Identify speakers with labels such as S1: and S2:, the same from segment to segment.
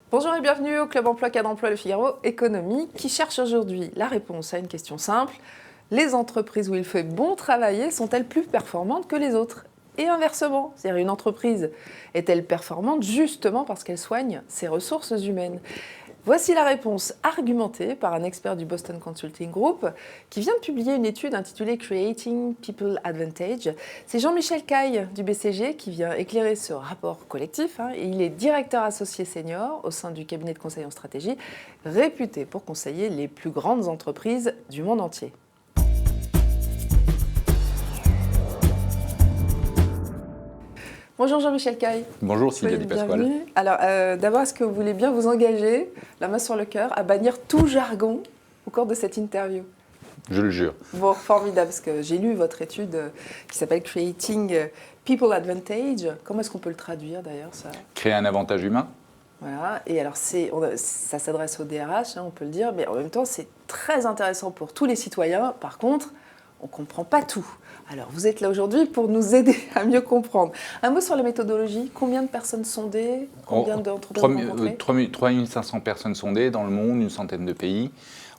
S1: Bonjour et bienvenue au Club Emploi Cadre Emploi Le Figaro Économie qui cherche aujourd'hui la réponse à une question simple. Les entreprises où il fait bon travailler sont-elles plus performantes que les autres ? Et inversement, c'est-à-dire une entreprise est-elle performante justement parce qu'elle soigne ses ressources humaines ? Voici la réponse argumentée par un expert du Boston Consulting Group qui vient de publier une étude intitulée Creating People Advantage. C'est Jean-Michel Caille du BCG qui vient éclairer ce rapport collectif. Et il est directeur associé senior au sein du cabinet de conseil en stratégie, réputé pour conseiller les plus grandes entreprises du monde entier. Bonjour Jean-Michel Caille.
S2: Bonjour Sylvia Di Pasquale.
S1: Alors d'abord, est-ce que vous voulez bien vous engager, la main sur le cœur, à bannir tout jargon au cours de cette interview ?
S2: Je le jure.
S1: Bon, formidable, parce que j'ai lu votre étude qui s'appelle Creating People Advantage. Comment est-ce qu'on peut le traduire d'ailleurs ça ?
S2: Créer un avantage humain.
S1: Voilà, et alors ça s'adresse au DRH, on peut le dire, mais en même temps c'est très intéressant pour tous les citoyens. Par contre, on ne comprend pas tout. Alors, vous êtes là aujourd'hui pour nous aider à mieux comprendre. Un mot sur la méthodologie. Combien de personnes sondées ? Combien d'entreprises rencontrées ?
S2: 3500 personnes sondées dans le monde, une centaine de pays.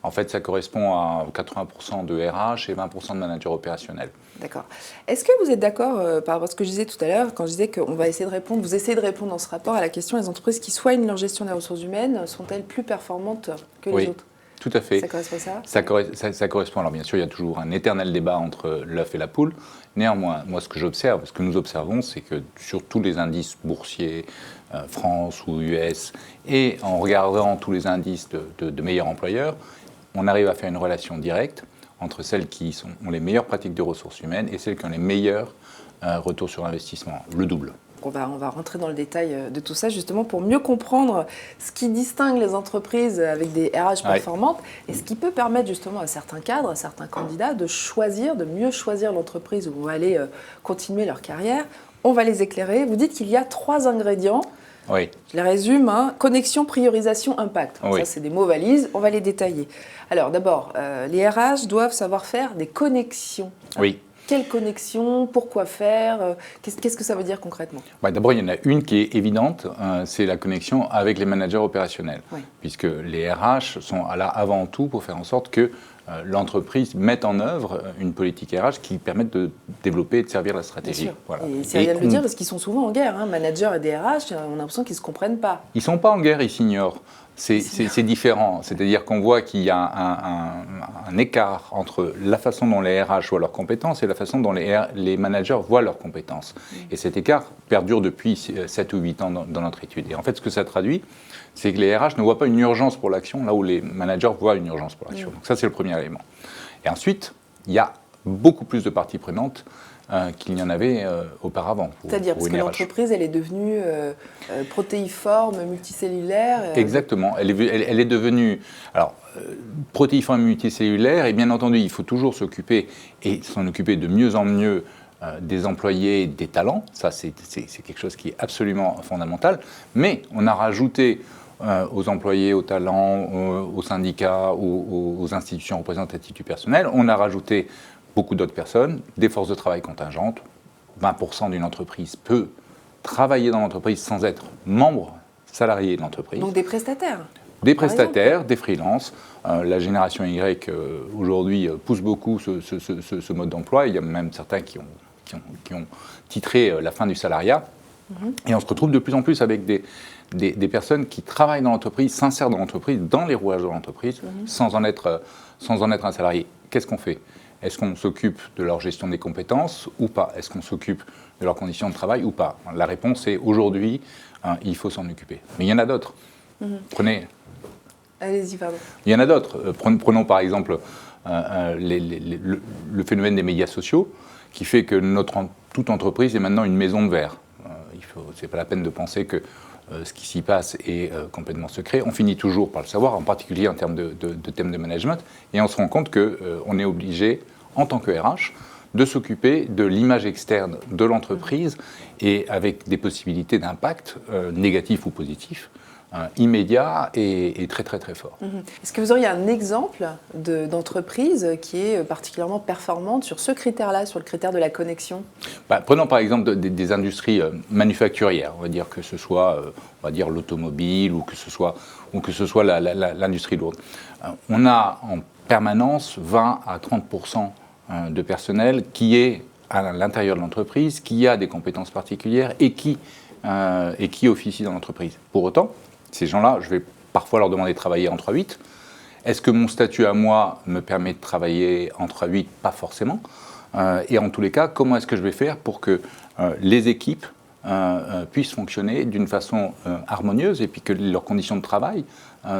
S2: En fait, ça correspond à 80% de RH et 20% de managers opérationnels.
S1: D'accord. Est-ce que vous êtes d'accord par rapport à ce que je disais tout à l'heure, quand je disais qu'on va essayer de répondre, vous essayez de répondre dans ce rapport à la question, les entreprises qui soignent leur gestion des ressources humaines, sont-elles plus performantes que les autres ?
S2: Tout à fait.
S1: Ça correspond à ça ?
S2: Ça correspond. Alors bien sûr, il y a toujours un éternel débat entre l'œuf et la poule. Néanmoins, moi ce que j'observe, ce que nous observons, c'est que sur tous les indices boursiers, France ou US, et en regardant tous les indices de meilleurs employeurs, on arrive à faire une relation directe entre celles qui ont les meilleures pratiques de ressources humaines et celles qui ont les meilleurs retours sur investissement, le double.
S1: On va rentrer dans le détail de tout ça justement pour mieux comprendre ce qui distingue les entreprises avec des RH performantes et ce qui peut permettre justement à certains cadres, à certains candidats de mieux choisir l'entreprise où vont aller continuer leur carrière. On va les éclairer. Vous dites qu'il y a 3 ingrédients.
S2: Oui.
S1: Je les résume. Connexion, priorisation, impact. Ça, c'est des mots valises. On va les détailler. Alors d'abord, les RH doivent savoir faire des connexions.
S2: Oui.
S1: Quelle connexion ? Pourquoi faire ? Qu'est-ce que ça veut dire concrètement ?
S2: D'abord, il y en a une qui est évidente, c'est la connexion avec les managers opérationnels. Oui. Puisque les RH sont là avant tout pour faire en sorte que l'entreprise mette en œuvre une politique RH qui permette de développer et de servir la stratégie.
S1: Bien sûr. Voilà. Et c'est rien de le dire parce qu'ils sont souvent en guerre. Managers et DRH, on a l'impression qu'ils ne se comprennent pas.
S2: Ils ne sont pas en guerre, ils s'ignorent. C'est différent. C'est-à-dire qu'on voit qu'il y a un écart entre la façon dont les RH voient leurs compétences et la façon dont les managers voient leurs compétences. Et cet écart perdure depuis 7 ou 8 ans dans notre étude. Et en fait, ce que ça traduit, c'est que les RH ne voient pas une urgence pour l'action, là où les managers voient une urgence pour l'action. Donc ça, c'est le premier élément. Et ensuite, il y a beaucoup plus de parties prenantes qu'il n'y en avait auparavant.
S1: C'est-à-dire parce que l'entreprise, elle est devenue protéiforme, multicellulaire.
S2: Exactement. Elle est devenue protéiforme, multicellulaire, et bien entendu, il faut toujours s'occuper, et s'en occuper de mieux en mieux, des employés, des talents. Ça, c'est quelque chose qui est absolument fondamental. Mais on a rajouté aux employés, aux talents, aux syndicats, aux institutions représentatives du personnel, on a rajouté beaucoup d'autres personnes, des forces de travail contingentes. 20% d'une entreprise peut travailler dans l'entreprise sans être membre salarié de l'entreprise.
S1: Donc des prestataires ?
S2: Des prestataires, des freelances. La génération Y, aujourd'hui, pousse beaucoup ce mode d'emploi. Il y a même certains qui ont titré la fin du salariat. Et on se retrouve de plus en plus avec des personnes qui travaillent dans l'entreprise, s'insèrent dans l'entreprise, dans les rouages de l'entreprise, sans en être un salarié. Qu'est-ce qu'on fait ? Est-ce qu'on s'occupe de leur gestion des compétences ou pas ? Est-ce qu'on s'occupe de leurs conditions de travail ou pas ? La réponse est aujourd'hui, il faut s'en occuper. Mais il y en a d'autres.
S1: Allez-y, pardon.
S2: Il y en a d'autres. Prenons par exemple le phénomène des médias sociaux qui fait que toute entreprise est maintenant une maison de verre. Ce n'est pas la peine de penser que ce qui s'y passe est complètement secret. On finit toujours par le savoir, en particulier en termes de thèmes de management, et on se rend compte qu'on est obligé, en tant que RH, de s'occuper de l'image externe de l'entreprise et avec des possibilités d'impact négatif ou positif immédiat et très très très fort.
S1: Est-ce que vous auriez un exemple d'entreprise qui est particulièrement performante sur ce critère-là, sur le critère de la connexion?
S2: Prenons par exemple des industries manufacturières, on va dire que ce soit l'automobile ou que ce soit l'industrie lourde. On a en permanence 20 à 30% de personnel qui est à l'intérieur de l'entreprise, qui a des compétences particulières et qui officie dans l'entreprise. Pour autant, ces gens-là, je vais parfois leur demander de travailler en 3-8. Est-ce que mon statut à moi me permet de travailler en 3-8? Pas forcément. Et en tous les cas, comment est-ce que je vais faire pour que les équipes puissent fonctionner d'une façon harmonieuse et puis que leurs conditions de travail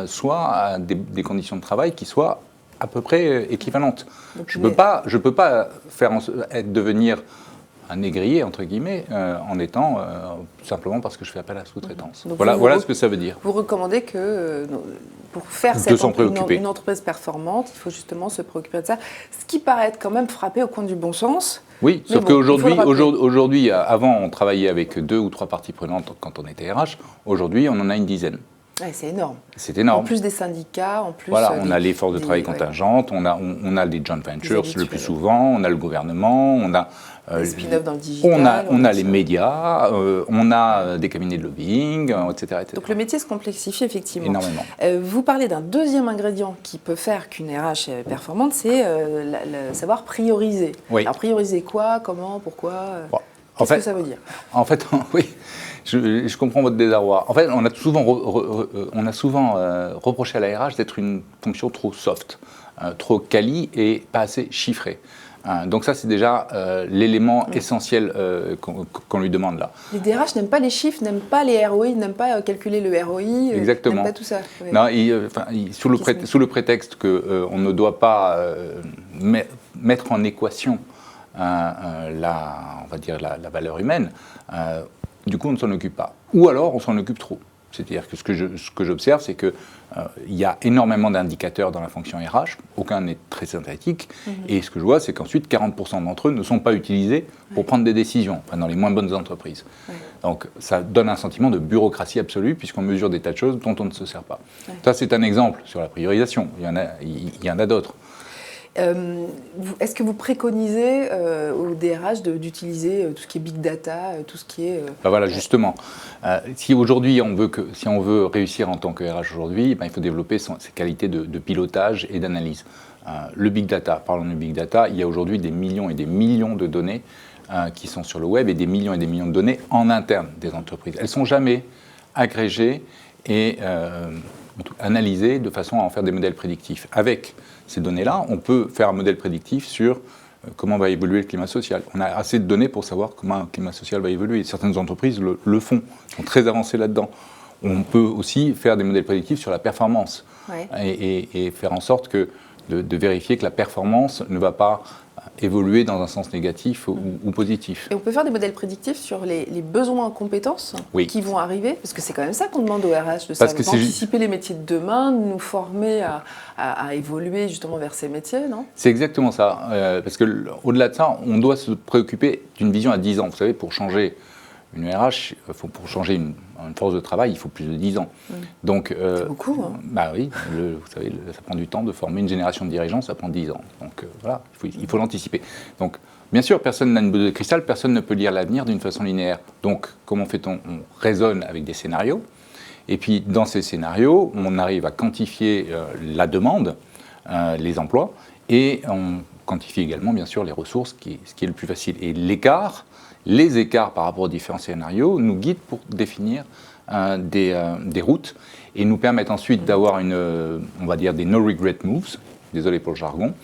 S2: soient des conditions de travail qui soient à peu près équivalentes. Je ne peux pas devenir un négrier, entre guillemets, en étant simplement parce que je fais appel à la sous-traitance. Voilà ce que ça veut dire.
S1: Vous recommandez que pour faire une entreprise performante, il faut justement se préoccuper de ça. Ce qui paraît être quand même frappé au coin du bon sens.
S2: Oui, sauf qu'aujourd'hui, avant on travaillait avec 2 ou 3 parties prenantes quand on était RH. Aujourd'hui, on en a une dizaine.
S1: Ouais, c'est énorme.
S2: C'est énorme.
S1: En plus des syndicats, en plus...
S2: Voilà, on a les forces de travail contingentes, on a les joint ventures le plus souvent, on a le gouvernement, on a...
S1: les spin-offs dans le digital.
S2: On a les médias, on a des cabinets de lobbying, etc., etc.
S1: Donc le métier se complexifie effectivement.
S2: Énormément.
S1: Vous parlez d'un deuxième ingrédient qui peut faire qu'une RH est performante, c'est savoir prioriser. Oui. Alors prioriser quoi, comment, pourquoi Qu'est-ce que ça veut dire?
S2: En fait, oui, je comprends votre désarroi. En fait, on a souvent reproché à la RH d'être une fonction trop soft, trop quali et pas assez chiffrée. Donc ça, c'est déjà l'élément essentiel qu'on lui demande là.
S1: Les DRH n'aiment pas les chiffres, n'aiment pas les ROI, n'aiment pas calculer le ROI,
S2: exactement.
S1: N'aiment pas tout ça. Ouais.
S2: Non, sous le prétexte qu'on ne doit pas mettre en équation on va dire la valeur humaine, du coup on ne s'en occupe pas. Ou alors on s'en occupe trop. C'est-à-dire que ce que j'observe, c'est qu'il y a énormément d'indicateurs dans la fonction RH, aucun n'est très synthétique, et ce que je vois, c'est qu'ensuite 40% d'entre eux ne sont pas utilisés pour prendre des décisions, dans les moins bonnes entreprises. Ouais. Donc ça donne un sentiment de bureaucratie absolue, puisqu'on mesure des tas de choses dont on ne se sert pas. Ouais. Ça, c'est un exemple sur la priorisation, il y en a d'autres.
S1: Est-ce que vous préconisez au DRH d'utiliser tout ce qui est big data, tout ce qui est...
S2: Voilà, justement. Si aujourd'hui, si on veut réussir en tant que RH aujourd'hui, il faut développer ses qualités de pilotage et d'analyse. Le big data, parlons de big data, il y a aujourd'hui des millions et des millions de données qui sont sur le web et des millions de données en interne des entreprises. Elles ne sont jamais agrégées et analysées de façon à en faire des modèles prédictifs. Avec ces données-là, on peut faire un modèle prédictif sur comment va évoluer le climat social. On a assez de données pour savoir comment un climat social va évoluer. Certaines entreprises le font, sont très avancées là-dedans. On peut aussi faire des modèles prédictifs sur la performance et faire en sorte de vérifier que la performance ne va pas évoluer dans un sens négatif ou positif.
S1: Et on peut faire des modèles prédictifs sur les besoins en compétences qui vont arriver, parce que c'est quand même ça qu'on demande au RH, d'anticiper les métiers de demain, de nous former à évoluer justement vers ces métiers, non?
S2: C'est exactement ça, parce qu'au-delà de ça, on doit se préoccuper d'une vision à 10 ans. Vous savez, pour changer une RH, pour changer une force de travail, il faut plus de 10 ans. Donc,
S1: c'est beaucoup, hein.
S2: Bah oui, vous savez, ça prend du temps de former une génération de dirigeants, ça prend 10 ans. Donc voilà, il faut l'anticiper. Donc, bien sûr, personne n'a une boule de cristal, personne ne peut lire l'avenir d'une façon linéaire. Donc, comment fait-on? On raisonne avec des scénarios. Et puis, dans ces scénarios, on arrive à quantifier la demande, les emplois, et on quantifie également, bien sûr, les ressources, ce qui est le plus facile. Et les écarts par rapport aux différents scénarios nous guident pour définir des routes et nous permettent ensuite d'avoir on va dire des no regret moves, désolé pour le jargon,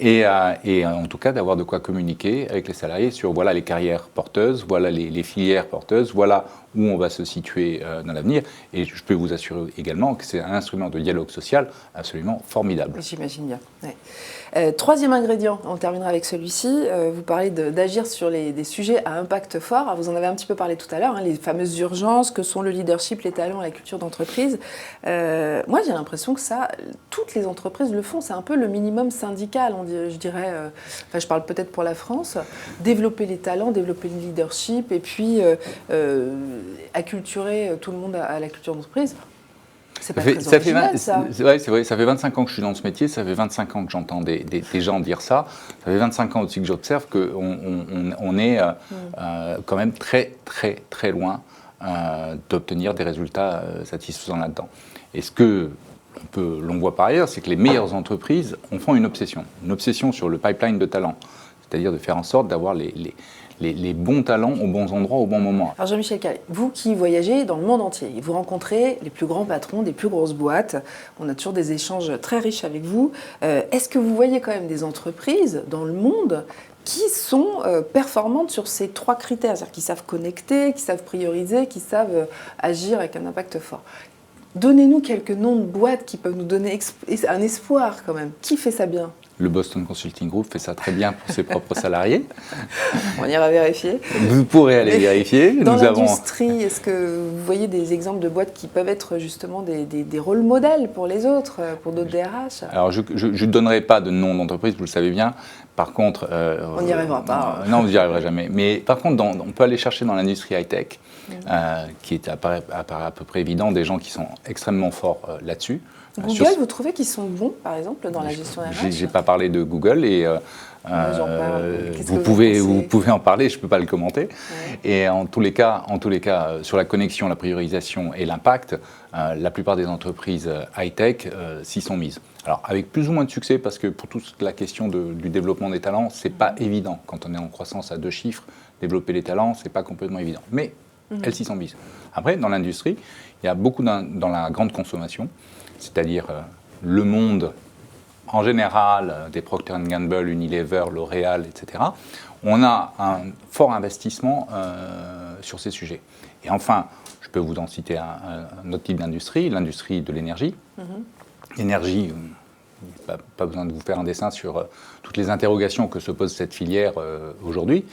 S2: et en tout cas d'avoir de quoi communiquer avec les salariés sur voilà les carrières porteuses, voilà les filières porteuses, voilà où on va se situer dans l'avenir. Et je peux vous assurer également que c'est un instrument de dialogue social absolument formidable.
S1: J'imagine bien. Ouais. Troisième ingrédient, on terminera avec celui-ci. Vous parlez d'agir sur des sujets à impact fort. Alors, vous en avez un petit peu parlé tout à l'heure, les fameuses urgences que sont le leadership, les talents, la culture d'entreprise. Moi, j'ai l'impression que ça, toutes les entreprises le font. C'est un peu le minimum syndical, je dirais. Enfin, je parle peut-être pour la France. Développer les talents, développer le leadership et puis acculturer tout le monde à la culture d'entreprise. C'est pas très original, ça.
S2: Ouais, c'est vrai, ça fait 25 ans que je suis dans ce métier, ça fait 25 ans que j'entends des gens dire ça, ça fait 25 ans aussi que j'observe qu'on est quand même très, très, très loin d'obtenir des résultats satisfaisants là-dedans. Et ce que l'on voit par ailleurs, c'est que les meilleures entreprises en font une obsession sur le pipeline de talents, c'est-à-dire de faire en sorte d'avoir les bons talents aux bons endroits au bon moment.
S1: Alors Jean-Michel Caille, vous qui voyagez dans le monde entier, vous rencontrez les plus grands patrons des plus grosses boîtes, on a toujours des échanges très riches avec vous. Est-ce que vous voyez quand même des entreprises dans le monde qui sont performantes sur ces 3 critères, c'est-à-dire qui savent connecter, qui savent prioriser, qui savent agir avec un impact fort? Donnez-nous quelques noms de boîtes qui peuvent nous donner un espoir quand même. Qui fait ça bien?
S2: Le Boston Consulting Group fait ça très bien pour ses propres salariés.
S1: On ira vérifier.
S2: Vous pourrez aller vérifier.
S1: Dans l'industrie, est-ce que vous voyez des exemples de boîtes qui peuvent être justement des rôles modèles pour les autres, pour d'autres DRH?
S2: Alors, je ne donnerai pas de nom d'entreprise, vous le savez bien. Par contre...
S1: on n'y arrivera pas.
S2: Non, vous n'y arriverez jamais. Mais par contre, on peut aller chercher dans l'industrie high-tech, qui est apparaît à peu près évident, des gens qui sont extrêmement forts là-dessus.
S1: Google, vous trouvez qu'ils sont bons, par exemple, dans la gestion RH?
S2: Je n'ai pas parlé de Google et vous pouvez en parler, je ne peux pas le commenter. Ouais. Et en tous les cas, sur la connexion, la priorisation et l'impact, la plupart des entreprises high-tech s'y sont mises. Alors, avec plus ou moins de succès, parce que pour toute la question du développement des talents, ce n'est pas évident. Quand on est en croissance à 2 chiffres, développer les talents, ce n'est pas complètement évident. Mais elles s'y sont mises. Après, dans l'industrie, il y a beaucoup dans la grande consommation, c'est-à-dire le monde en général, des Procter & Gamble, Unilever, L'Oréal, etc., on a un fort investissement sur ces sujets. Et enfin, je peux vous en citer un autre type d'industrie, l'industrie de l'énergie. L'énergie, pas besoin de vous faire un dessin sur toutes les interrogations que se pose cette filière aujourd'hui,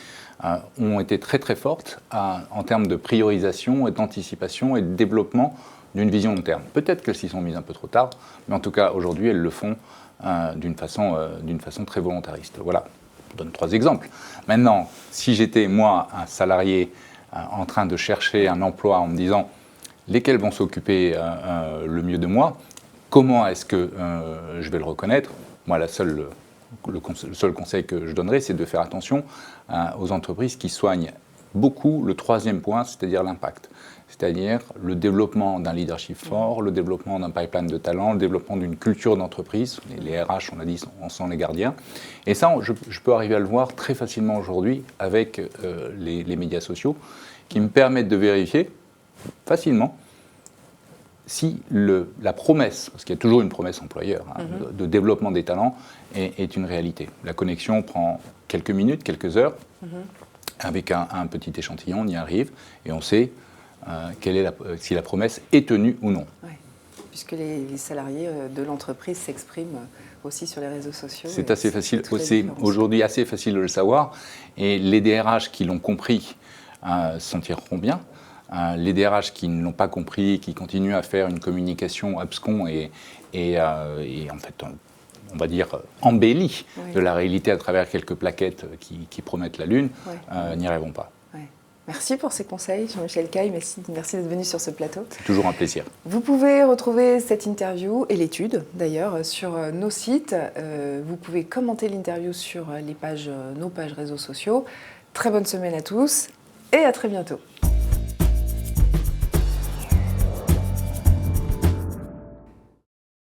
S2: ont été très très fortes en termes de priorisation et d'anticipation et de développement d'une vision long terme. Peut-être qu'elles s'y sont mises un peu trop tard, mais en tout cas, aujourd'hui, elles le font d'une façon très volontariste. Voilà, je donne 3 exemples. Maintenant, si j'étais, moi, un salarié en train de chercher un emploi en me disant lesquels vont s'occuper le mieux de moi, comment est-ce que je vais le reconnaître? Moi, le seul conseil que je donnerais, c'est de faire attention aux entreprises qui soignent beaucoup le 3e point, c'est-à-dire l'impact. C'est-à-dire le développement d'un leadership fort, le développement d'un pipeline de talent, le développement d'une culture d'entreprise. Les RH, on l'a dit, en sont les gardiens. Et ça, je peux arriver à le voir très facilement aujourd'hui avec les médias sociaux qui me permettent de vérifier facilement si la promesse, parce qu'il y a toujours une promesse employeur, de développement des talents, est une réalité. La connexion prend quelques minutes, quelques heures. Avec un petit échantillon, on y arrive et on sait si la promesse est tenue ou non.
S1: Ouais. Puisque les salariés de l'entreprise s'expriment aussi sur les réseaux sociaux.
S2: C'est assez facile, c'est aujourd'hui assez facile de le savoir. Et les DRH qui l'ont compris s'en tireront bien. Les DRH qui ne l'ont pas compris, qui continuent à faire une communication abscon et en fait, on va dire, embellie de la réalité à travers quelques plaquettes qui promettent la Lune, n'y arriveront pas.
S1: Merci pour ces conseils, Jean-Michel Caille. Merci d'être venu sur ce plateau.
S2: C'est toujours un plaisir.
S1: Vous pouvez retrouver cette interview et l'étude, d'ailleurs, sur nos sites. Vous pouvez commenter l'interview sur nos pages réseaux sociaux. Très bonne semaine à tous et à très bientôt.